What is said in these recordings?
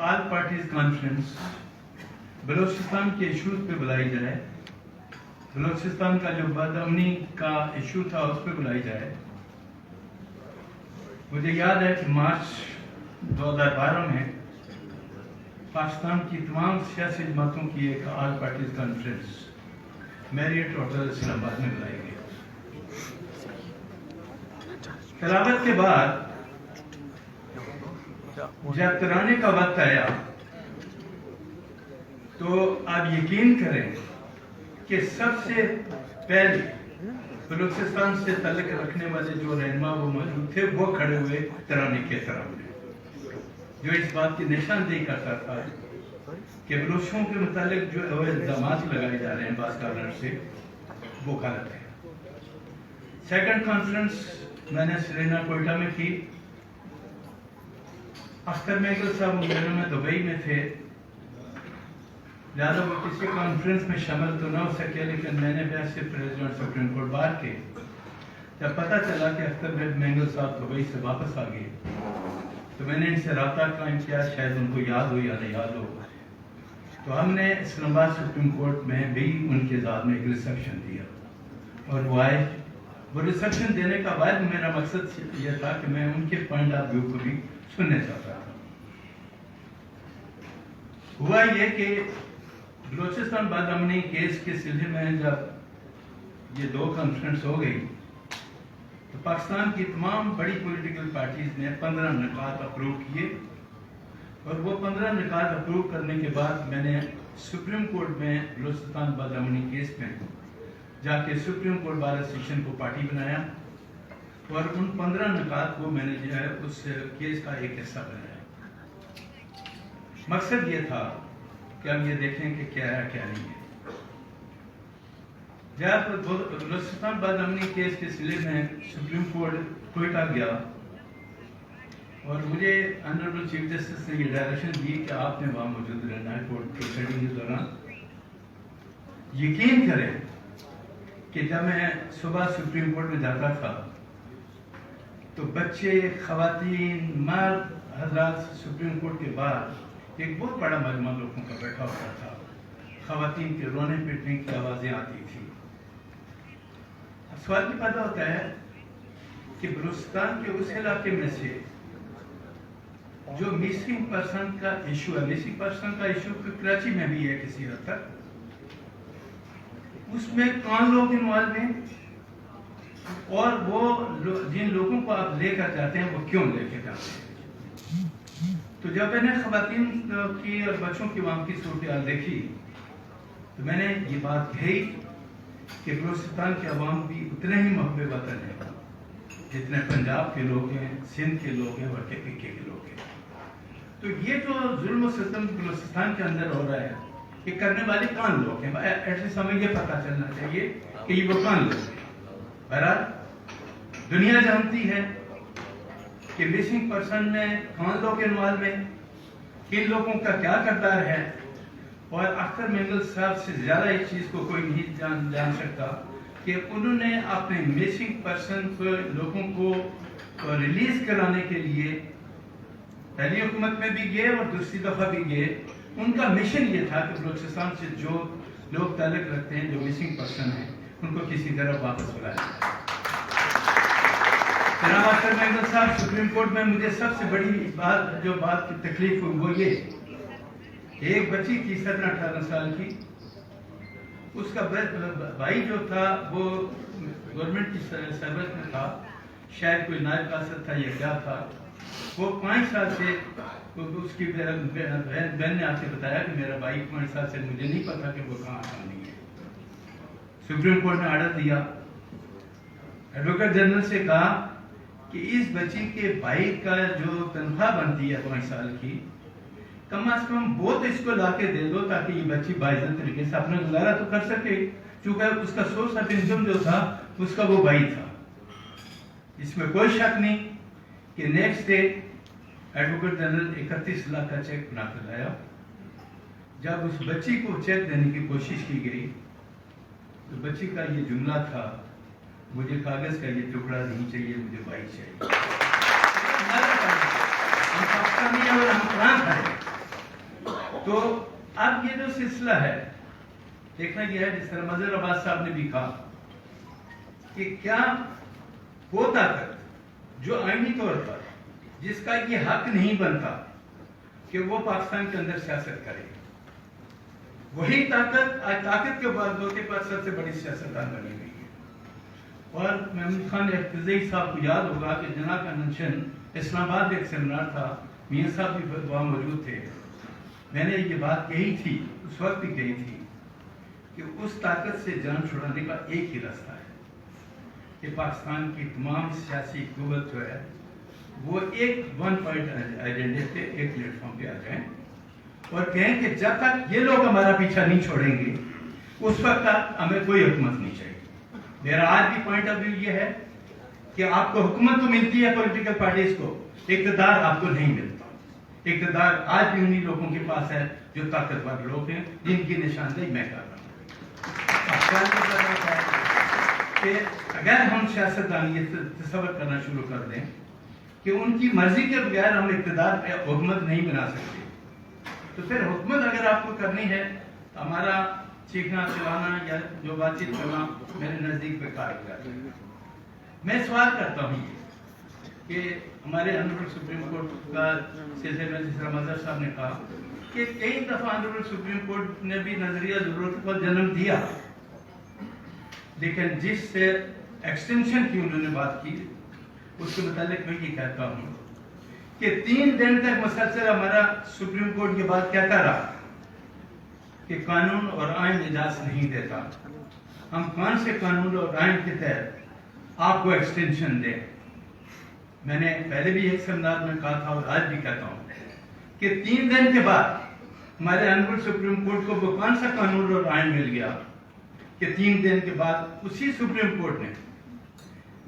آل parties conference Balochistan کے issues پہ بلائی جائے، بلوچستان کا جو بد امنی کا ایشو تھا اس پہ بلائی جائے۔ مجھے یاد ہے کہ مارچ 2012 میں پاکستان کی تمام سیاسی جماعتوں کی ایک all parties conference Marriott hotel Islamabad میں بلائی گئی۔ تلاوت کے بعد جب ترانے کا وقت آیا تو آپ یقین کریں کہ سب سے پہلے بلوچستان سے تعلق رکھنے والے جو رہنما وہ موجود تھے وہ کھڑے ہوئے ترانے کے احترام میں، جو اس بات کی نشاندہی کرتا تھا کہ بلوچوں کے متعلق جو الزامات لگائے جا رہے ہیں بعض کارنر سے وہ غلط ہے۔ سیکنڈ کانفرنس میں نے سرینا کوئٹہ میں کی۔ اختر میگل صاحب ان دنوں میں دبئی میں تھے، لہٰذا وہ کسی کانفرنس میں شامل تو نہ ہو سکے، لیکن میں نے ویسے پریزیڈنٹ سپریم کورٹ بار کے جب پتہ چلا کہ اختر میگل صاحب دبئی سے واپس آ گئے تو میں نے ان سے رابطہ قائم کیا، شاید ان کو یاد ہو یا نہ یاد ہو، تو ہم نے اسلام آباد سپریم کورٹ میں بھی ان کے ذات میں ایک ریسیپشن دیا اور وہ آئے۔ وہ ریسیپشن دینے کا بعد میرا مقصد یہ تھا کہ میں ان کے پوائنٹ آف ویو کو بھی سننے چاہتا تھا۔ ہوا یہ کہ بلوچستان بد امنی کیس کے سلسلے میں جب یہ دو کانفرنس ہو گئی تو پاکستان کی تمام بڑی پولیٹیکل پارٹیز نے 15 نکات اپروو کیے، اور وہ 15 نکات اپروو کرنے کے بعد میں نے سپریم کورٹ میں بلوچستان بد امنی کیس میں جا کے سپریم کورٹ بار ایسوسیشن کو پارٹی بنایا، اور ان 15 نکات کو میں نے جو ہے اس کیس کا ایک حصہ بنایا۔ مقصد یہ تھا کہ ہم یہ دیکھیں کہ کیا ہے کیا نہیں ہے۔ جب بلوچستان بد امنی کیس کے سلسلے میں سپریم کورٹ کوئٹہ گیا اور مجھے آنریبل چیف جسٹس نے یہ ڈائریکشن دی کہ آپ نے وہاں موجود رہنا ہے کورٹ پروسیڈنگ کے دوران۔ یقین کریں کہ جب میں صبح سپریم کورٹ میں جاتا تھا تو بچے، خواتین، مرد حضرات سپریم کورٹ کے بعد ایک بہت بڑا مجمع لوگوں کا بیٹھا ہوتا تھا، خواتین کے رونے پیٹنے کی آوازیں آتی تھی۔ سوال یہ پیدا ہوتا ہے کہ بلوچستان کے اس علاقے میں سے جو مسنگ پرسن کا ایشو ہے، مسنگ پرسن کا ایشو کراچی میں بھی ہے کسی حد تک، اس میں کون لوگ انوالو ہیں اور وہ جن لوگوں کو آپ لے کر جاتے ہیں وہ کیوں لے کے جاتے ہیں۔ تو جب میں نے خواتین کی اور بچوں کی وہاں کی صورتحال دیکھی تو میں نے یہ بات کہی کہ بلوچستان کے عوام بھی اتنے ہی محب وطن ہیں جتنے پنجاب کے لوگ ہیں، سندھ کے لوگ ہیں اور کے پی کے لوگ ہیں۔ تو یہ جو ظلم و ستم بلوچستان کے اندر ہو رہا ہے یہ کرنے والے کون لوگ ہیں؟ ایٹ لیسٹ ہمیں یہ پتہ چلنا چاہیے کہ یہ وہ کون لوگ ہیں۔ بہرحال دنیا جانتی ہے کہ مسنگ پرسن میں کون لوگ انوالو ہیں، کن لوگوں کا کیا کردار ہے، اور اختر مینگل صاحب سے زیادہ اس چیز کو کوئی نہیں جان سکتا کہ انہوں نے اپنے مسنگ پرسن لوگوں کو ریلیز کرانے کے لیے پہلی حکومت میں بھی گئے اور دوسری دفعہ بھی گئے۔ ان کا مشن یہ تھا کہ بلوچستان سے جو لوگ تعلق رکھتے ہیں، جو مسنگ پرسن ہیں، ان کو کسی طرح واپس بلایا جائے۔ جناب اختر مینگل صاحب سپریم کورٹ میں مجھے سب سے بڑی بات کی تکلیف ہوئی وہ یہ، ایک بچی تھی 17-18 سال کی، اس کا بھائی جو تھا وہ گورنمنٹ کی سروس میں تھا، شاید کوئی نائب قاصد تھا یا کیا تھا، وہ 5 سال سے اس کی بہن نے آ کے بتایا کہ میرا بھائی 5 سال سے مجھے نہیں پتا کہ وہ کہاں نہیں ہے۔ سپریم کورٹ نے آرڈر دیا، ایڈوکیٹ جنرل سے کہا کہ اس بچی کے بھائی کا جو تنخواہ بنتی ہے 5 سال کی، کم از کم وہ تو اس کو لا کے دے دو تاکہ یہ بچی باعزت طریقے سے اپنا گزارا تو کر سکے، چونکہ اس کا سورس آف انکم جو تھا اس کا وہ بھائی تھا۔ اس میں کوئی شک نہیں کہ next day advocate general 31 lakh کا چیک بنا کر لایا۔ جب اس بچی کو چیک دینے کی کوشش کی گئی تو بچی کا یہ جملہ تھا، مجھے کاغذ کا یہ ٹکڑا نہیں چاہیے، مجھے بھائی چاہیے۔ ہم پاکستانی ہیں اور ہم قرآن پڑھیں، تو اب یہ جو سلسلہ ہے دیکھنا یہ ہے، جس طرح مظہر عباس صاحب نے بھی کہا کہ کیا وہ طاقت جو آئینی طور پر جس کا یہ حق نہیں بنتا کہ وہ پاکستان کے اندر سیاست کرے، وہی طاقت کے بعد کے پاس سب سے بڑی سیاستدان بنی ہوئی ہے۔ اور محمود خان افتزئی صاحب کو یاد ہوگا کہ جناب کنونشن اسلام آباد ایک سیمینار تھا، میاں صاحب بھی وہاں موجود تھے، میں نے یہ بات کہی تھی، اس وقت بھی کہی تھی کہ اس طاقت سے جان چھڑانے کا ایک ہی راستہ ہے کہ پاکستان کی تمام سیاسی قوت جو ہے وہ ایک ون پوائنٹ ایجنڈے پہ ایک پلیٹ فارم پہ آ جائیں اور کہیں کہ جب تک یہ لوگ ہمارا پیچھا نہیں چھوڑیں گے اس وقت تک ہمیں کوئی حکومت نہیں چاہیے۔ میرا آج بھی پوائنٹ آف ویو یہ ہے کہ آپ کو حکومت تو ملتی ہے پولیٹیکل پارٹیز کو، اقتدار آپ کو نہیں ملتا۔ اقتدار آج بھی انہی لوگوں کے پاس ہے جو طاقتور لوگ ہیں، جن کی نشاندہی میں کر رہا ہوں۔ کہ اگر ہم سیاستدان تصور کرنا شروع کر دیں کہ ان کی مرضی کے بغیر ہم اقتدار پہ حکومت نہیں بنا سکتے، تو پھر حکومت اگر آپ کو کرنی ہے ہمارا چیخنا چلانا یا جو بات چیت کرنا میرے نزدیک بیکار ہو جاتا ہے۔ میں سوال کرتا ہوں کہ ہمارے آنریبل سپریم کورٹ کا سلسلے میں جس طرح مظہر صاحب نے کہا کہ کئی دفعہ آنریبل سپریم کورٹ نے بھی نظریہ ضرورت کو جنم دیا، لیکن جس سے ایکسٹینشن کی انہوں نے بات کی اس کے متعلق میں یہ کہتا ہوں کہ 3 دن تک مسلسل ہمارا سپریم کورٹ یہ بات کہتا رہا کہ قانون اور آئین اجازت نہیں دیتا، ہم کون سے قانون اور آئین کے تحت آپ کو ایکسٹینشن دیں۔ میں نے پہلے بھی ایک سیمینار میں کہا تھا اور آج بھی کہتا ہوں کہ 3 دن کے بعد ہمارے آنریبل سپریم کورٹ کو وہ کون سا قانون اور آئین مل گیا کہ 3 دن کے بعد اسی سپریم کورٹ نے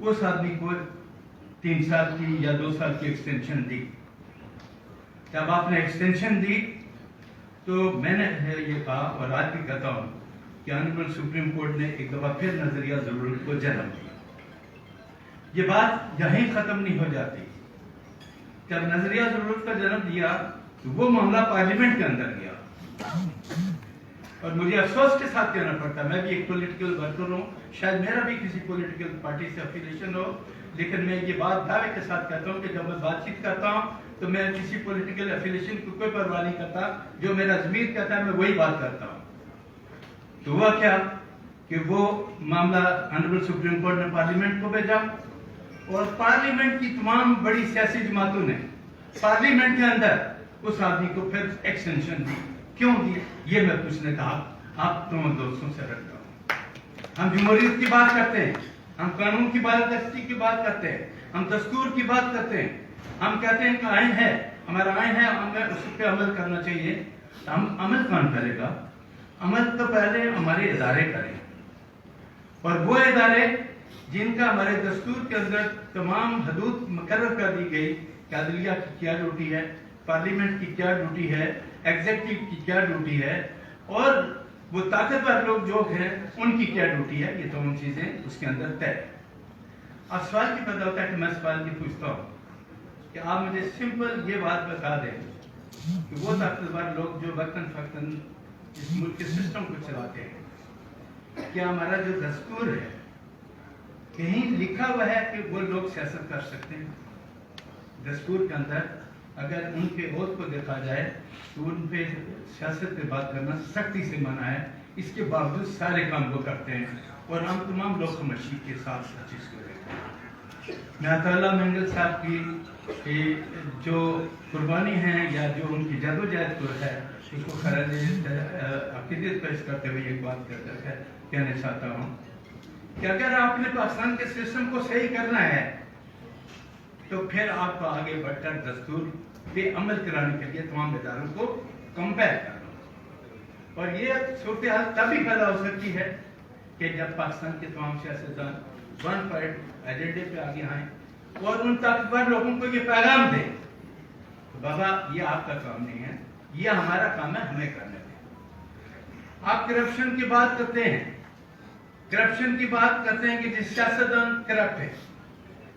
اس آدمی کو 3 سال کی یا 2 سال کی ایکسٹینشن دی۔ جب آپ نے ایکسٹینشن دی تو میں نے یہ کہا اور آج بھی کہتا ہوں کہ آنریبل سپریم کورٹ نے ایک دفعہ پھر نظریہ ضرورت کو جنم دیا۔ یہ بات یہیں ختم نہیں ہو جاتی۔ جب نظریہ ضرورت کا جنم دیا تو وہ معاملہ پارلیمنٹ کے اندر گیا، اور مجھے افسوس کے ساتھ کہنا پڑتا ہے، میں بھی ایک پولیٹیکل ورکر ہوں، شاید میرا بھی کسی پولیٹیکل پارٹی سے افیلیشن ہو، لیکن میں یہ بات دعوے کے ساتھ کہتا ہوں کہ جب میں بات چیت کرتا ہوں تو میں کسی پولیٹیکل افیلیشن کو کوئی پرواہ نہیں کرتا، جو میرا ضمیر کہتا ہے میں وہی بات کرتا ہوں۔ تو ہوا کیا کہ وہ معاملہ آنریبل سپریم کورٹ نے پارلیمنٹ کو بھیجا، اور پارلیمنٹ کی تمام بڑی سیاسی جماعتوں نے پارلیمنٹ کے اندر اس آدمی کو پھر ایکسٹینشن دی۔ کیوں دی یہ میں پوچھنے کا آپ تمام دوستوں سے رکھتا ہوں۔ ہم جمہوریت کی بات کرتے ہیں، ہم قانون کی بالادستی کی بات کرتے ہیں، ہم دستور کی بات کرتے ہیں، ہم کہتے ہیں کہ آئین ہے، ہمارا آئین ہے، ہمیں اس پہ عمل کرنا چاہیے۔ ہم عمل کون کرے گا؟ عمل تو پہلے ہمارے ادارے کریں، اور وہ ادارے جن کا ہمارے دستور کے اندر تمام حدود مقرر کر دی گئی کہ عدلیہ کی کیا ڈیوٹی ہے، پارلیمنٹ کی کیا ڈیوٹی ہے، ایگزیکٹو کی کیا ڈیوٹی ہے، اور وہ طاقتور لوگ جو ہیں ان کی کیا ڈیوٹی ہے، یہ تمام چیزیں اس کے اندر طے۔ اب سوال کی پیدا ہوتا ہے کہ میں سوال کی پوچھتا ہوں کہ آپ مجھے سمپل یہ بات بتا دیں کہ وہ طاقتور لوگ جو وقتاً فوقتاً اس ملک کے سسٹم کو چلاتے ہیں، کیا ہمارا جو دستور ہے کہیں لکھا ہوا ہے کہ وہ لوگ سیاست کر سکتے ہیں؟ دستور کے اندر اگر ان کے عہد کو دیکھا جائے تو ان پہ سیاست پہ بات کرنا سختی سے منع ہے، اس کے باوجود سارے کام وہ کرتے ہیں، اور ہم تمام لوگ خاموشی کے ساتھ ہر چیز کو دیکھتے ہیں۔ میں عطا اللہ مینگل صاحب کی جو قربانی ہے یا جو ان کی جدوجہد کو ہے اس کو خراج عقیدت پیش کرتے ہوئے ایک بات کہنا چاہتا ہوں کہ اگر آپ نے پاکستان کے سسٹم کو صحیح کرنا ہے تو پھر آپ کو آگے بڑھ کر دستور پہ عمل کرانے کے لیے تمام اداروں کو کمپیئر کرنا، اور یہ صورتحال تبھی پیدا ہو سکتی ہے کہ جب پاکستان کے تمام سیاستدان ون پوائنٹ ایجنڈے پہ آگے آئیں اور ان طاقتور لوگوں کو یہ پیغام دیں کہ بابا یہ آپ کا کام نہیں ہے، یہ ہمارا کام ہے، ہمیں کرنے دیں۔ آپ کرپشن کی بات کرتے ہیں، کرپشن کی بات کرتے ہیں کہ جس سیاستدان کرپٹ ہے،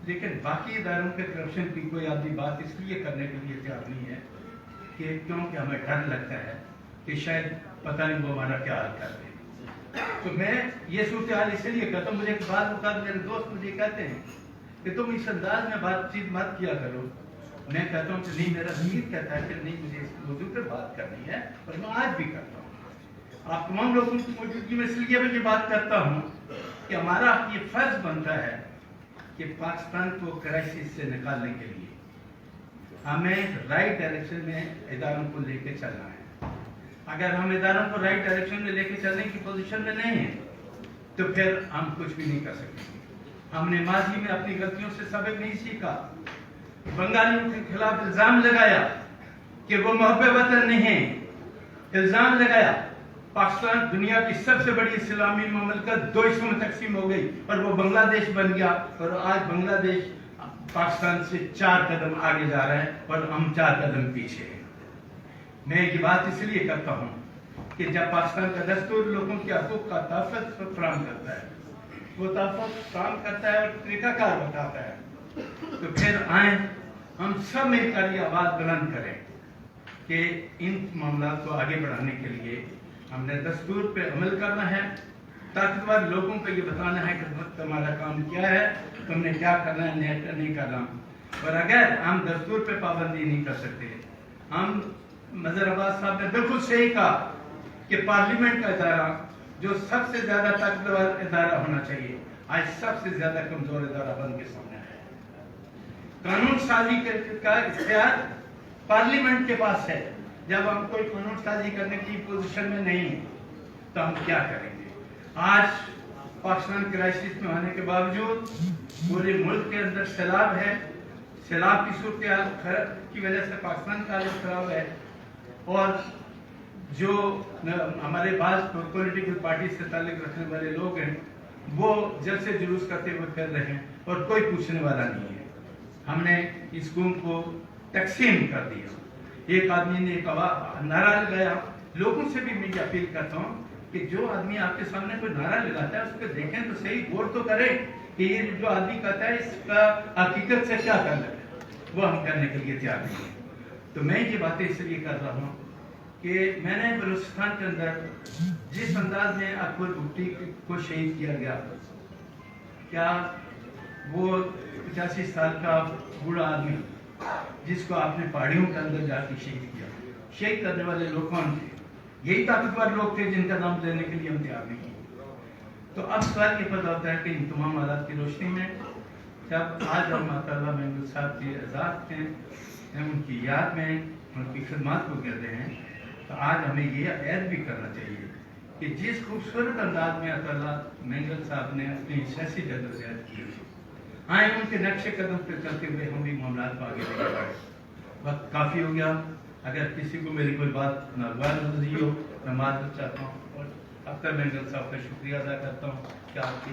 لیکن باقی اداروں کے کرپشن کی کوئی آدمی بات اس لیے کرنے کے لیے تیار نہیں ہے کہ کیونکہ ہمیں ڈر لگتا ہے کہ شاید پتہ نہیں وہ ہمارا کیا حال کر دیں. تو میں یہ صورتحال اس لیے کہتا ہوں, مجھے بعض اوقات میرے دوست مجھے کہتے ہیں کہ تم اس انداز میں بات چیت مت کیا کرو. میں کہتا ہوں کہ نہیں, میرا ضمیر کہتا ہے کہ نہیں, مجھے اس موضوع پہ بات کرنی ہے, اور میں آج بھی کرتا ہوں. آپ تمام لوگوں کی موجودگی میں اس لیے میں یہ بات کرتا ہوں کہ ہمارا یہ فرض بنتا ہے کہ پاکستان کو کرائسس سے نکالنے کے لیے ہمیں رائٹ ڈائریکشن میں اداروں کو لے کے چلنا ہے. اگر ہم اداروں کو رائٹ ڈائریکشن میں لے کے چلنے کی پوزیشن میں نہیں ہیں تو پھر ہم کچھ بھی نہیں کر سکتے. ہم نے ماضی میں اپنی غلطیوں سے سبق نہیں سیکھا. بنگالیوں کے خلاف الزام لگایا کہ وہ محب وطن نہیں ہیں, الزام لگایا. پاکستان دنیا کی سب سے بڑی اسلامی مملکت دو حصوں میں تقسیم ہو گئی اور وہ بنگلہ دیش بن گیا, اور آج بنگلہ دیش پاکستان سے 4 قدم آگے جا رہا ہے اور ہم 4 قدم پیچھے ہیں. میں یہ بات اس لیے کرتا ہوں کہ جب پاکستان کا دستور لوگوں کے حقوق کا تحفظ فراہم کرتا ہے, وہ تحفظ فراہم کرتا ہے اور طریقہ کار بتاتا ہے, تو پھر آئیں ہم سب مل کر یہ آواز بلند کریں کہ ان معاملات کو آگے بڑھانے کے لیے ہم نے دستور پہ عمل کرنا ہے. طاقتور لوگوں کو یہ بتانا ہے کہ تمہارا کام کیا ہے, تم نے کیا کرنا ہے, نہیں کرنا. اور اگر ہم دستور پہ پابندی نہیں کر سکتے, ہم مظہر عباس صاحب نے بالکل صحیح کہا کہ پارلیمنٹ کا ادارہ جو سب سے زیادہ طاقتور ادارہ ہونا چاہیے, آج سب سے زیادہ کمزور ادارہ بن کے سامنے آیا ہے. قانون سازی کا اختیار پارلیمنٹ کے پاس ہے. جب ہم کوئی قانون سازی کرنے کی پوزیشن میں نہیں ہیں تو ہم کیا کریں گے؟ آج پاکستان کرائسس میں ہونے کے باوجود پورے ملک کے اندر سیلاب ہے. سیلاب کی صورتحال کی وجہ سے پاکستان کا حالت خراب ہے, اور جو ہمارے بعض پولیٹیکل پارٹی سے تعلق رکھنے والے لوگ ہیں وہ جلسے جلوس کرتے ہوئے پھر رہے ہیں اور کوئی پوچھنے والا نہیں ہے. ہم نے اس قوم کو تقسیم کر دیا. ایک آدمی نے ایک نعرہ لگایا. لوگوں سے بھی میں یہ اپیل کرتا ہوں کہ جو آدمی آپ کے سامنے کوئی نعرہ لگاتا ہے اس کو دیکھیں تو صحیح, غور تو کریں کہ یہ جو آدمی کہتا ہے اس کا حقیقت سے کیا کرنا ہے. وہ ہم کرنے کے لیے تیار نہیں ہیں. تو میں یہ باتیں اس لیے کر رہا ہوں کہ میں نے بلوچستان کے اندر جس انداز میں اکبر بھٹی کو شہید کیا گیا, کیا وہ 85 سال کا بوڑھا آدمی جس کو آپ نے پہاڑیوں کے اندر جا کے شہید کیا, شہید کرنے والے لوگ کون تھے؟ یہی طاقتور لوگ تھے جن کا نام لینے کے لیے ہم تیار نہیں ہیں. تو اب سوال یہ پیدا ہوتا ہے کہ ان تمام حالات کی روشنی میں جب آج ہم مطالعہ مینگل صاحب کے اعزاز ہیں, ہم ان کی یاد میں ان کی خدمات کو گر رہے ہیں, تو آج ہمیں یہ عہد بھی کرنا چاہیے کہ جس خوبصورت انداز میں مطالعہ مینگل صاحب نے اپنی سیاسی جدوجہد کی, آئیں ان کے نقش قدم پہ چلتے ہوئے ہم بھی معاملات کو آگے لے کر بڑھیں. وقت کافی ہو گیا. اگر کسی کو میری کوئی بات ناگوار ہو میں معذرت چاہتا ہوں, اور اختر مینگل صاحب کا شکریہ ادا کرتا ہوں کہ آپ کی